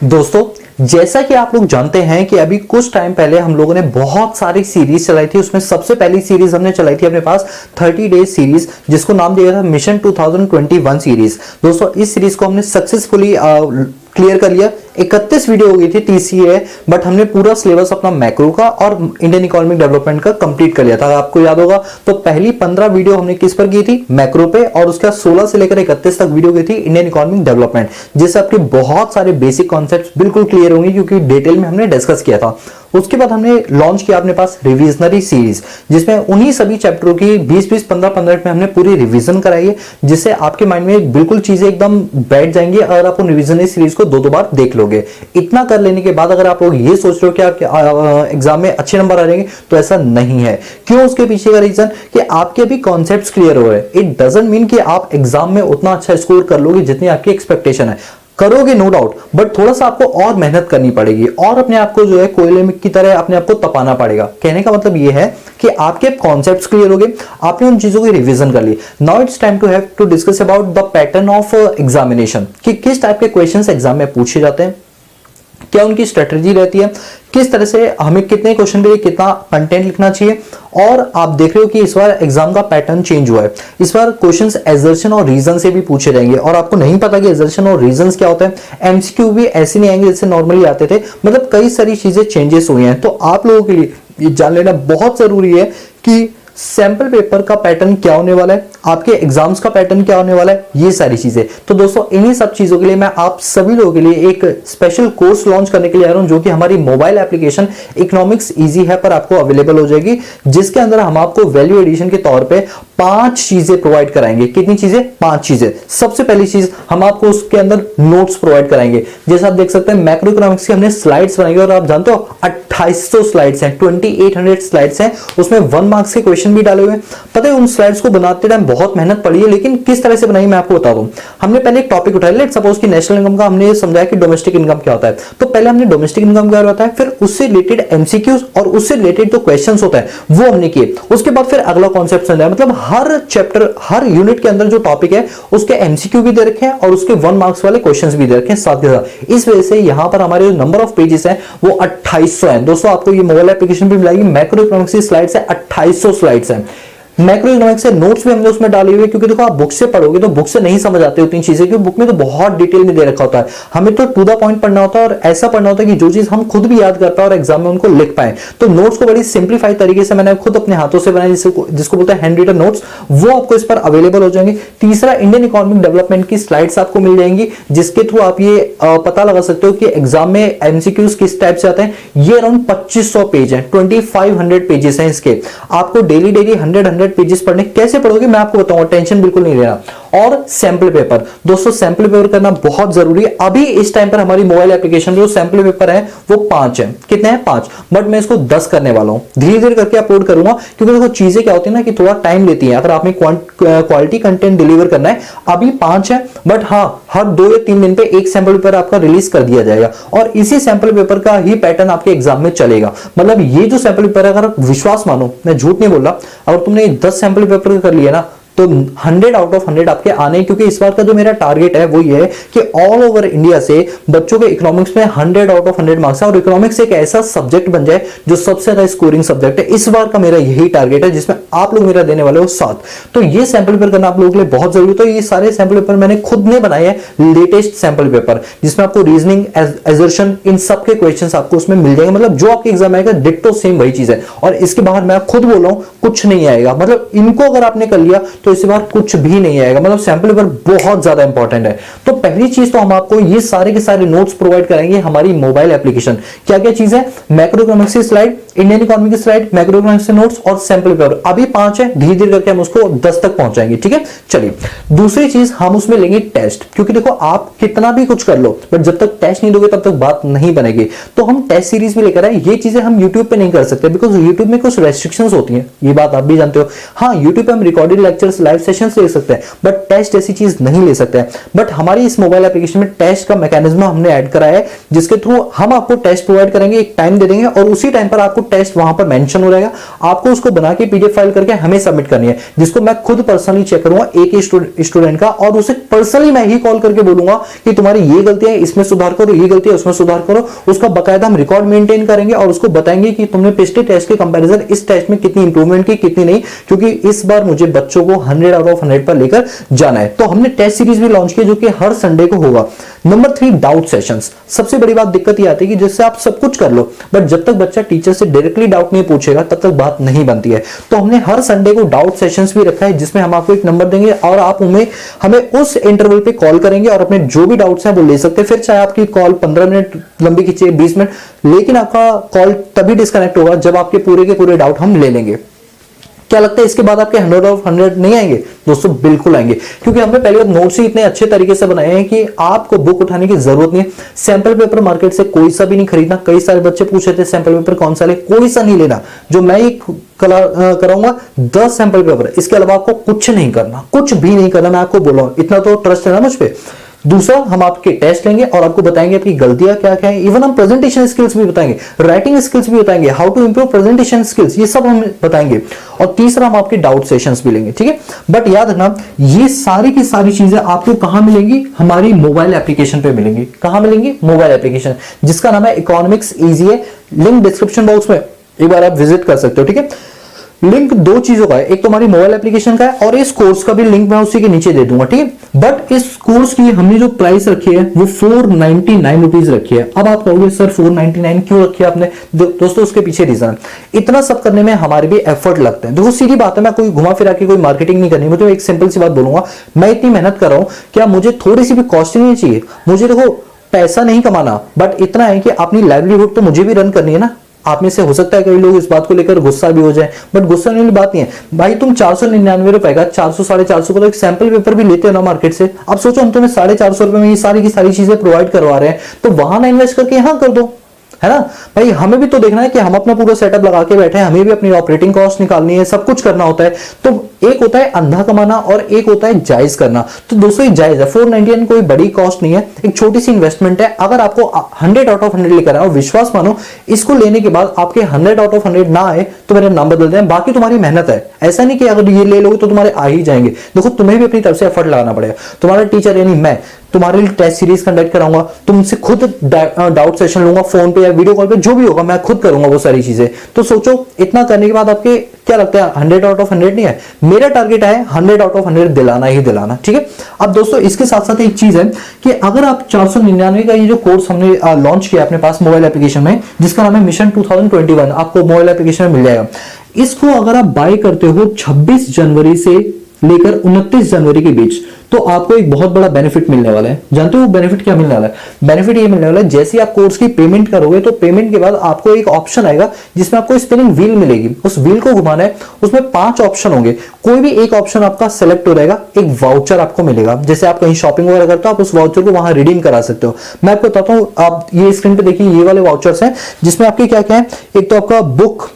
दोस्तों, जैसा कि आप लोग जानते हैं कि अभी कुछ टाइम पहले हम लोगों ने बहुत सारी सीरीज चलाई थी। उसमें सबसे पहली सीरीज हमने चलाई थी अपने पास 30 डेज सीरीज, जिसको नाम दिया था मिशन 2021 सीरीज। दोस्तों, इस सीरीज को हमने सक्सेसफुली क्लियर कर लिया। 31 वीडियो हो गई थी, 30 ही है, बट हमने पूरा सिलेबस अपना मैक्रो का और इंडियन इकोनॉमिक डेवलपमेंट का कंप्लीट कर लिया था। आपको याद होगा तो पहली 15 वीडियो हमने किस पर की थी? मैक्रो पे, और उसका 16 से लेकर 31 तक वीडियो की थी इंडियन इकोनॉमिक डेवलपमेंट, जिससे आपके बहुत सारे बेसिक कॉन्सेप्ट्स बिल्कुल क्लियर होंगे, क्योंकि डिटेल में हमने डिस्कस किया था। उसके बाद हमने लॉन्च किया अपने पास रिविजनरी सीरीज, जिसमें उन्हीं सभी चैप्टरों की 20-20, 15-15 मिनट में हमने पूरी रिवीजन कराई है, जिससे आपके माइंड में बिल्कुल चीजें एकदम बैठ जाएंगी अगर आप रिविजनरी सीरीज को 2-2 बार देख लोगे। इतना कर लेने के बाद अगर आप लोग ये सोच रहे हो कि आप एग्जाम में अच्छे नंबर आ जाएंगे, तो ऐसा नहीं है। क्यों? उसके पीछे का रीजन कि आपके अभी कॉन्सेप्ट्स क्लियर हो रहे हैं। इट डजंट मीन कि आप एग्जाम में उतना अच्छा स्कोर कर लोगे जितनी आपकी एक्सपेक्टेशन है। करोगे नो डाउट, बट थोड़ा सा आपको और मेहनत करनी पड़ेगी और अपने आप को जो है कोयले की तरह अपने आप को तपाना पड़ेगा। कहने का मतलब ये है कि आपके कॉन्सेप्ट्स क्लियर हो गए, आपने उन चीजों की रिवीजन कर ली। Now it's time to have to discuss about the pattern of examination, कि किस टाइप के क्वेश्चंस एग्जाम में पूछे जाते हैं, क्या उनकी स्ट्रेटजी रहती है, किस तरह से हमें कितने क्वेश्चन के लिए कितना कंटेंट लिखना चाहिए। और आप देख रहे हो कि इस बार एग्जाम का पैटर्न चेंज हुआ है। इस बार क्वेश्चंस एजर्शन और रीजन से भी पूछे जाएंगे, और आपको नहीं पता कि एजर्शन और रीजंस क्या होता है। एमसीक्यू भी ऐसे नहीं आएंगे जैसे नॉर्मली आते थे, मतलब कई सारी चीजें चेंजेस हुई हैं। तो आप लोगों के लिए ये जान लेना बहुत जरूरी है कि सैंपल पेपर का पैटर्न क्या होने वाला है, आपके एग्जाम्स का पैटर्न क्या होने वाला है, ये सारी चीजें। तो दोस्तों, इन्हीं सब चीजों के लिए मैं आप सभी लोगों के लिए एक स्पेशल कोर्स लॉन्च करने के लिए आ रहा हूं, जो कि हमारी मोबाइल एप्लीकेशन इकोनॉमिक्स इजी है पर आपको अवेलेबल हो जाएगी, जिसके अंदर हम आपको वैल्यू एडिशन के तौर पे 5 चीजें प्रोवाइड कराएंगे। कितनी चीजें? 5 चीजें। सबसे पहली चीज, हम आपको उसके अंदर नोट्स प्रोवाइड कराएंगे। जैसे आप देख सकते हैं मैक्रो इकोनॉमिक्स की हमने स्लाइड्स बनाई, और आप जानते हो 2800 स्लाइड्स हैं, 2800 स्लाइड्स हैं। उसमें 1 मार्क्स के क्वेश्चन भी डाले हुए हैं। पता है उन स्लाइड्स को बनाते टाइम बहुत मेहनत पड़ी है, लेकिन किस तरह से बनाई मैं आपको बता दूं। हमने पहले एक टॉपिक उठाया, लेट्स सपोज कि नेशनल इनकम का हमने समझाया कि डोमेस्टिक इनकम क्या होता है। तो पहले हमने डोमेस्टिक इनकम क्या होता है, फिर उससे रिलेटेड एमसीक्यूज और उससे रिलेटेड जो क्वेश्चंस होता है वो हमने किए। उसके बाद फिर अगला कॉन्सेप्ट समझाया, मतलब हर चैप्टर हर यूनिट के अंदर जो टॉपिक है उसके एमसीक्यू भी दे रखे हैं और उसके 1 मार्क्स वाले क्वेश्चंस भी दे रखे हैं साथ के साथ। इस वजह से यहां पर हमारे जो नंबर ऑफ पेजेस हैं वो 2800 हैं। दोस्तों, आपको ये मोबाइल एप्लीकेशन भी मिलेगी। मैक्रो इकोनॉमिक्स की स्लाइड्स है 2800 स्लाइड्स हैं। मैक्रो इकोनॉमिक्स से नोट्स भी हमने उसमें डाले हुए, क्योंकि देखो आप बुक से पढ़ोगे तो बुक से नहीं समझ आते उतनी चीजें, क्योंकि बुक में तो बहुत डिटेल में दे रखा होता है। हमें तो टू द पॉइंट पढ़ना होता है और ऐसा पढ़ना होता है कि जो चीज हम खुद भी याद कर पाए और एग्जाम में उनको लिख पाए। तो नोट्स को बड़ी सिंप्लीफाइड तरीके से मैंने खुद अपने हाथों से बनाया, जिसको बोलते हैं हैंड रिटन नोट्स, वो आपको इस पर अवेलेबल हो जाएंगे। तीसरा, इंडियन इकोनॉमिक डेवलपमेंट की स्लाइड्स आपको मिल जाएंगी, जिसके थ्रू आप ये पता लगा सकते हो कि एग्जाम में एमसीक्यूज किस टाइप से आते हैं। ये अराउंड 2500 पेज है, 2500 पेजेस हैं इसके। आपको डेली 100 पेजेस पढ़ने कैसे पढ़ोगे मैं आपको बताऊंगा, टेंशन बिल्कुल नहीं लेना। और सैंपल पेपर, दोस्तों सैंपल पेपर करना बहुत जरूरी है। अभी इस टाइम पर हमारी मोबाइल एप्लीकेशन में जो सैंपल पेपर है वो 5 है। कितने हैं? 5, बट मैं इसको 10 करने वाला हूं। धीरे धीरे करके अपलोड करूंगा, क्योंकि देखो चीजें क्या होती है ना कि थोड़ा टाइम लेती है। अगर आपने क्वालिटी कंटेंट डिलीवर करना है, अभी 5 है, बट हाँ हर 2 या 3 दिन पे एक सैंपल पेपर आपका रिलीज कर दिया जाएगा, और इसी सैंपल पेपर का ही पैटर्न आपके एग्जाम में चलेगा। मतलब ये जो सैंपल पेपर है, अगर विश्वास मानो, मैं झूठ नहीं बोल रहा, अगर तुमने 10 सैंपल पेपर कर लिया ना तो 100 आउट ऑफ 100 आपके आने, क्योंकि इस बार का जो मेरा टारगेट है वो ये है कि ऑल ओवर इंडिया से बच्चों के इकोनॉमिक्स में 100 आउट ऑफ 100 मार्क्स है, और इकोनॉमिक्स एक ऐसा सब्जेक्ट बन जाए जो सबसे ज्यादा स्कोरिंग सब्जेक्ट है। इस बार का मेरा यही टारगेट है, जिसमें आप लोग मेरा देने वाले हो 7। तो ये सैंपल पेपर करना आप लोगों के लिए बहुत जरूरी है। तो ये सारे सैंपल पेपर मैंने खुद ने बनाए हैं, लेटेस्ट सैंपल पेपर, जिसमें आपको रीजनिंग, एजर्शन, इन सब के क्वेश्चंस आपको उसमें मिल जाएंगे। मतलब जो आपके एग्जाम आएगा डिट्टो सेम वही चीज है, और इसके बाहर मैं खुद बोल रहा हूं कुछ नहीं आएगा। मतलब इनको अगर आपने कर लिया तो इसके बाहर कुछ भी नहीं आएगा। मतलब सैंपल पेपर बहुत ज्यादा इंपॉर्टेंट है। तो पहली चीज तो हम आपको ये सारे के सारे नोट्स प्रोवाइड कराएंगे हमारी मोबाइल एप्लीकेशन। क्या क्या चीज है? मैक्रो इकोनॉमिक्स की स्लाइड, इंडियन इकोनॉमी की स्लाइड, मैक्रो इकोनॉमिक्स के नोट्स और सैंपल पेपर। अभी 5 है, धीरे धीरे करके हम उसको 10 तक पहुंचाएंगे। ठीक है, चलिए दूसरी चीज हम उसमें लेंगे टेस्ट, क्योंकि देखो आप कितना भी कुछ कर लो, बट जब तक टेस्ट नहीं दोगे तब तक बात नहीं बनेगी। तो हम टेस्ट सीरीज भी लेकर आए। ये चीजें हम यूट्यूब पे नहीं कर सकते, बिकॉज यूट्यूब में कुछ रेस्ट्रिक्शंस होती हैं, ये बात आप भी जानते हो। हाँ, यूट्यूब पे हम recorded lectures lectures, live sessions ले सकते हैं, बट टेस्ट ऐसी चीज नहीं ले सकते हैं। बट हमारी इस मोबाइल एप्लीकेशन में टेस्ट का मैकेनिज्म हमने ऐड करा है, जिसके थ्रू हम आपको टेस्ट प्रोवाइड करेंगे, एक टाइम दे देंगे और उसी टाइम पर आपको टेस्ट वहां पर मेंशन हो जाएगा। आपको उसको बना के पीडीएफ फाइल करके हमें सबमिट करनी है, जिसको मैं खुद पर्सनली चेक करूंगा एक ही स्टूडेंट का, और उसे पर्सनली मैं ही कॉल करके बोलूंगा कि तुम्हारी ये गलती है, इसमें सुधार करो, ये गलती है, उसमें सुधार करो। उसका बकायदा हम रिकॉर्ड मेंटेन करेंगे और उसको बताएंगे कि तुमने पिछले टेस्ट के कंपैरिजन इस टेस्ट में कितनी इंप्रूवमेंट की, कितनी नहीं, क्योंकि इस बार मुझे बच्चों को 100 आउट ऑफ 100 पर लेकर जाना है। तो हमने टेस्ट सीरीज भी लॉन्च की जो कि हर संडे को होगा। Number 3, doubt sessions. सबसे बड़ी बात दिक्कत ये आती है कि जिससे आप सब कुछ कर लो, बट जब तक बच्चा टीचर से डायरेक्टली डाउट नहीं पूछेगा तब तक बात नहीं बनती है। तो हमने हर संडे को डाउट सेशंस भी रखा है, जिसमें हम आपको एक नंबर देंगे और आप हमें उस इंटरवल पे कॉल करेंगे और अपने जो भी डाउट्स हैं वो ले सकते हैं। फिर चाहे आपकी कॉल 15 मिनट लंबी खींचे, 20 मिनट, लेकिन आपका कॉल तभी डिस्कनेक्ट होगा जब आपके पूरे के पूरे डाउट हम ले लेंगे। क्या लगता है इसके बाद आपके 100 ऑफ 100 नहीं आएंगे? दोस्तों बिल्कुल आएंगे, क्योंकि हमने पहले नोट्स ही इतने अच्छे तरीके से बनाए हैं कि आपको बुक उठाने की जरूरत नहीं है। सैंपल पेपर मार्केट से कोई सा भी नहीं खरीदना। कई सारे बच्चे पूछ रहे थे सैंपल पेपर कौन सा ले, कोई सा नहीं लेना। जो मैं ये कराऊंगा 10 सैंपल पेपर, इसके अलावा आपको कुछ नहीं करना, कुछ भी नहीं करना। मैं आपको बोल रहा हूं, इतना तो ट्रस्ट है ना मुझ पे। दूसरा, हम आपके टेस्ट लेंगे और आपको बताएंगे आपकी गलतियां क्या क्या है। इवन हम प्रेजेंटेशन स्किल्स भी बताएंगे, राइटिंग स्किल्स भी बताएंगे, how to improve presentation skills, ये सब हम बताएंगे। और तीसरा, हम आपके डाउट सेशंस भी लेंगे, ठीक है। बट याद रखना, ये सारी की सारी चीजें आपको कहां मिलेंगी? हमारी मोबाइल एप्लीकेशन पे मिलेंगी। कहां मिलेंगी? मोबाइल एप्लीकेशन, जिसका नाम है इकोनॉमिक्स इजी है। लिंक डिस्क्रिप्शन बॉक्स में एक बार आप विजिट कर सकते हो, ठीक है। लिंक दो चीजों का है, एक तो हमारी मोबाइल एप्लीकेशन का है और इस कोर्स का भी लिंक मैं उसी के नीचे दे दूंगा, ठीक है। बट इस कोर्स की हमने जो प्राइस रखी है वो 499 रुपीज रखी है। अब आप कहोगे सर 499 क्यों रखी है आपने? दोस्तों उसके पीछे रीजन है, इतना सब करने में हमारे भी एफर्ट लगते हैं। देखो सीधी बात है, मैं कोई घुमा फिरा के कोई मार्केटिंग नहीं करनी, मुझे एक सिंपल सी बात बोलूंगा, मैं इतनी मेहनत कर रहा हूं, क्या मुझे थोड़ी सी भी कॉस्टिंग नहीं चाहिए? मुझे देखो पैसा नहीं कमाना, बट इतना है कि अपनी लाइवलीहुड तो मुझे भी रन करनी है ना। आप में से हो सकता है कई लोग इस बात को लेकर गुस्सा भी हो जाए, बट गुस्सा वाली बात नहीं है भाई। तुम 499 रुपए का 400 450 का तो एक सैंपल पेपर भी लेते हो ना मार्केट से। अब सोचो हम तुम्हें 450 रुपए में ये सारी की सारी चीजें प्रोवाइड करवा रहे हैं, तो वहां ना इन्वेस्ट करके यहां कर दो, है ना भाई। हमें भी तो देखना है कि हम अपना पूरा सेटअप लगा के बैठे हैं, हमें भी अपनी ऑपरेटिंग कॉस्ट निकालनी है, सब कुछ करना होता है। तो एक होता है अंधा कमाना और एक होता है जायज करना। तो दोस्तों ये जायज है, 499 कोई बड़ी कॉस्ट नहीं है, एक छोटी सी इन्वेस्टमेंट है। अगर आपको 100 आउट ऑफ 100 लेकर आए और विश्वास मानो इसको लेने के बाद आपके 100 आउट ऑफ 100 ना आए तो मेरे नाम बदल दें, बाकी तुम्हारी मेहनत है। ऐसा नहीं कि अगर ये ले लोगे तो तुम्हारे आ ही जाएंगे। देखो तुम्हें भी अपनी तरफ से एफर्ट लगाना पड़ेगा। तुम्हारा टीचर यानी मैं तुम्हारे लिए टेस्ट सीरीज कंडक्ट कराऊंगा, तुमसे खुद डाउट सेशन लूंगा, फोन पे या वीडियो कॉल पे, जो भी होगा मैं खुद करूंगा वो सारी चीजें। तो सोचो इतना करने के बाद आपके क्या लगता है 100 आउट ऑफ 100 नहीं है? मेरा टारगेट है 100 आउट ऑफ 100 दिलाना ही दिलाना, ठीक है। अब दोस्तों इसके साथ साथ एक चीज है कि अगर आप 499 का ये जो कोर्स हमने लॉन्च किया अपने पास मोबाइल एप्लीकेशन में, जिसका नाम है मिशन 2021, आपको मोबाइल एप्लीकेशन में मिल जाएगा। इसको अगर आप बाय करते हो 26 जनवरी से लेकर 29 जनवरी के बीच, तो आपको एक बहुत बड़ा बेनिफिट मिलने वाला है। जानते हो बेनिफिट क्या मिलने वाला है? बेनिफिट ये मिलने वाला है, जैसे आप कोर्स की पेमेंट करोगे तो पेमेंट के बाद आपको एक ऑप्शन आएगा जिसमें आपको स्पिनिंग व्हील मिलेगी। उस व्हील को घुमाना है, उसमें 5 ऑप्शन होंगे, कोई भी एक ऑप्शन आपका सेलेक्ट हो जाएगा, एक वाउचर आपको मिलेगा। जैसे आप कहीं शॉपिंग वगैरह करते हो, आप उस वाउचर को वहां रिडीम करा सकते हो। मैं आपको बताता हूं, आप ये स्क्रीन पे देखिए, ये वाले वाउचर्स हैं जिसमें आपके क्या क्या है। एक तो आपका बुक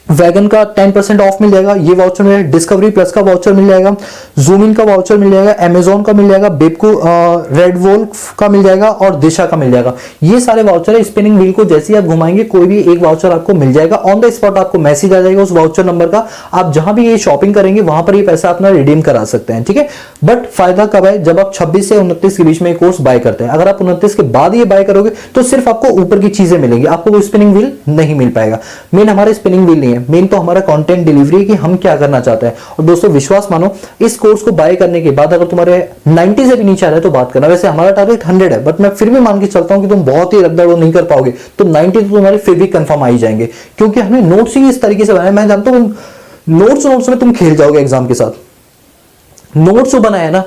वैगन का 10% ऑफ मिल जाएगा, ये वाउचर मिल जाएगा। डिस्कवरी प्लस का वाउचर मिल जाएगा, जूम इन का वाउचर मिल जाएगा, अमेजोन का मिल जाएगा, बेबको रेड वोल्फ का मिल जाएगा और दिशा का मिल जाएगा। ये सारे वाउचर है। स्पिनिंग व्हील को जैसे ही आप घुमाएंगे कोई भी एक वाउचर आपको मिल जाएगा। ऑन द स्पॉट आपको मैसेज आ जाएगा उस वाउचर नंबर का, आप जहां भी ये शॉपिंग करेंगे वहां पर ये पैसा अपना रिडीम करा सकते हैं, ठीक है। बट फायदा कब है? जब आप 26 से 29 के बीच में कोर्स बाय करते हैं। अगर आप 29 के बाद ये बाय करोगे तो सिर्फ आपको ऊपर की चीजें मिलेंगी, आपको वो स्पिनिंग व्हील नहीं मिल पाएगा। मेन हमारे स्पिनिंग व्हील नहीं है, मेन तो हमारा कंटेंट डिलीवरी की हम क्या करना चाहते हैं। और दोस्तों विश्वास मानो, इस कोर्स को बाय करने के बाद अगर तुम्हारे 90 से भी नीचे आ रहा है तो बात करना। वैसे हमारा टारगेट 100 है, बट मैं फिर भी मान के चलता हूं कि तुम बहुत ही रद्दार नहीं कर पाओगे, तो 90 तो तुम्हारे फिर भी कंफर्म आ ही जाएंगे, क्योंकि हमने नोट्स ही इस तरीके से बनाए। मैं जानता हूं नोट्स में तुम खेल जाओगे एग्जाम के साथ। नोट्स जो बनाया ना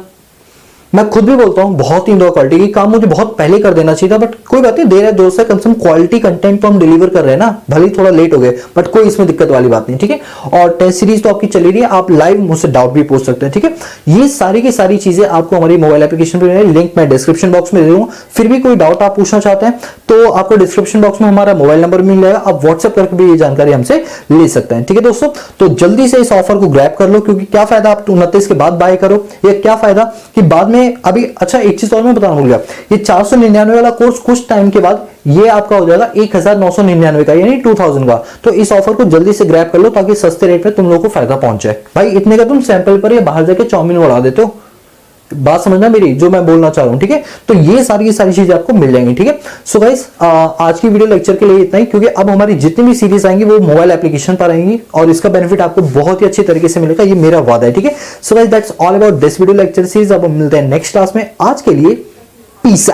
मैं खुद भी बोलता हूँ बहुत ही इंडोर क्वालिटी की काम मुझे बहुत पहले कर देना चाहिए था, बट कोई बात नहीं, देर है दूर से कम से कम क्वालिटी कंटेंट तो हम डिलीवर कर रहे हैं ना, भले ही थोड़ा लेट हो गए, बट कोई इसमें दिक्कत वाली बात नहीं, ठीक है। और टेस्ट सीरीज तो आपकी चली रही है, आप लाइव मुझसे डाउट भी पूछ सकते हैं, ठीक है। ये सारी की सारी चीजें आपको हमारी मोबाइल एप्लीकेशन पर, लिंक मैं डिस्क्रिप्शन बॉक्स में दे दूंगा। फिर भी कोई डाउट आप पूछना चाहते हैं तो आपको डिस्क्रिप्शन बॉक्स में हमारा मोबाइल नंबर मिल जाएगा, आप व्हाट्सएप करके भी ये जानकारी हमसे ले सकते हैं, ठीक है दोस्तों। तो जल्दी से इस ऑफर को ग्रैब कर लो, क्योंकि क्या फायदा आप 29 के बाद बाय करो, या क्या फायदा कि बाद में अभी। अच्छा एक चीज और मैं बताना भूल गया, ये 499 वाला कोर्स कुछ टाइम के बाद ये आपका हो जाएगा 1999 का, यानी 2000 का। तो इस ऑफर को जल्दी से ग्रैब कर लो ताकि सस्ते रेट पे तुम लोगों को फायदा पहुंच जाए। भाई इतने का तुम सैंपल पर या बाहर जाके चाउमीन उड़ा देते हो, बात समझना मेरी जो मैं बोलना चाह रहा हूं, ठीक है। तो ये सारी की सारी चीजें आपको मिल जाएंगी, ठीक है। सो गाइस आज की वीडियो लेक्चर के लिए इतना ही, क्योंकि अब हमारी जितनी भी सीरीज आएंगी वो मोबाइल एप्लीकेशन पर आएंगी और इसका बेनिफिट आपको बहुत ही अच्छी तरीके से मिलेगा, ये मेरा वादा है, ठीक है। So guys that's all about this video lecture series. अब हम मिलते हैं नेक्स्ट क्लास में, आज के लिए पीस।